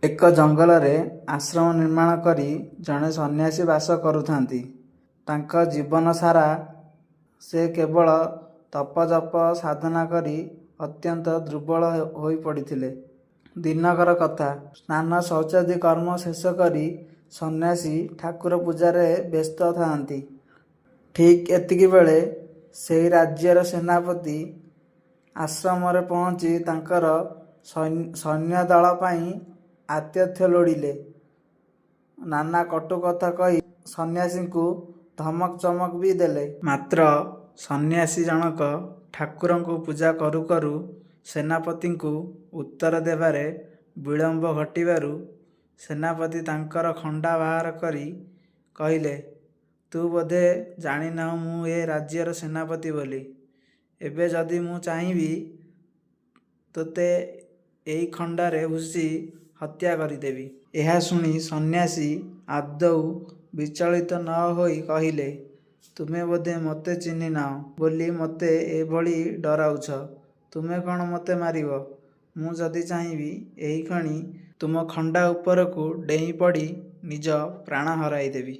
ଏକ ଜଙ୍ଗଲରେ ଆଶ୍ରମ ନିର୍ମାଣ କରି ଜଣେ ସନ୍ନ୍ୟାସୀ ବାସ କରୁଥାନ୍ତି। ତାଙ୍କ ଜୀବନ ସାରା ସେ କେବଳ ତପଜପ ସାଧନା କରି ଅତ୍ୟନ୍ତ ଦୁର୍ବଳ ହୋଇପଡ଼ିଥିଲେ। ଦିନକର କଥା, ସ୍ନାନ ଶୌଚାଦି କର୍ମ ଶେଷ କରି ସନ୍ନ୍ୟାସୀ ଠାକୁର ପୂଜାରେ ବ୍ୟସ୍ତ ଥାଆନ୍ତି। ଠିକ୍ ଏତିକିବେଳେ ସେହି ରାଜ୍ୟର ସେନାପତି ଆଶ୍ରମରେ ପହଞ୍ଚି ତାଙ୍କର ସୈନ୍ୟଦଳ ପାଇଁ ଆତିଥ୍ୟ ଲୋଡ଼ିଲେ। ନାନା କଟୁ କଥା କହି ସନ୍ନ୍ୟାସୀଙ୍କୁ ଧମକ ଚମକ ବି ଦେଲେ। ମାତ୍ର ସନ୍ନ୍ୟାସୀ ଜଣକ ଠାକୁରଙ୍କୁ ପୂଜା କରୁ କରୁ ସେନାପତିଙ୍କୁ ଉତ୍ତର ଦେବାରେ ବିଳମ୍ବ ଘଟିବାରୁ ସେନାପତି ତାଙ୍କର ଖଣ୍ଡା ବାହାର କରି କହିଲେ, "ତୁ ବୋଧେ ଜାଣିନାହୁଁ ମୁଁ ଏ ରାଜ୍ୟର ସେନାପତି ବୋଲି। ଏବେ ଯଦି ମୁଁ ଚାହିଁବି ତୋତେ ଏଇ ଖଣ୍ଡାରେ ଭୁଷି ହତ୍ୟା କରିଦେବି। " ଏହା ଶୁଣି ସନ୍ନ୍ୟାସୀ ଆଦୌ ବିଚଳିତ ନ ହୋଇ କହିଲେ, "ତୁମେ ବୋଧେ ମୋତେ ଚିହ୍ନିନାହଁ ବୋଲି ମୋତେ ଏଭଳି ଡରାଉଛ। ତୁମେ କ'ଣ ମୋତେ ମାରିବ? ମୁଁ ଯଦି ଚାହିଁବି ଏହିକ୍ଷଣି ତୁମ ଖଣ୍ଡା ଉପରକୁ ଡେଇଁପଡ଼ି ନିଜ ପ୍ରାଣ ହରାଇଦେବି।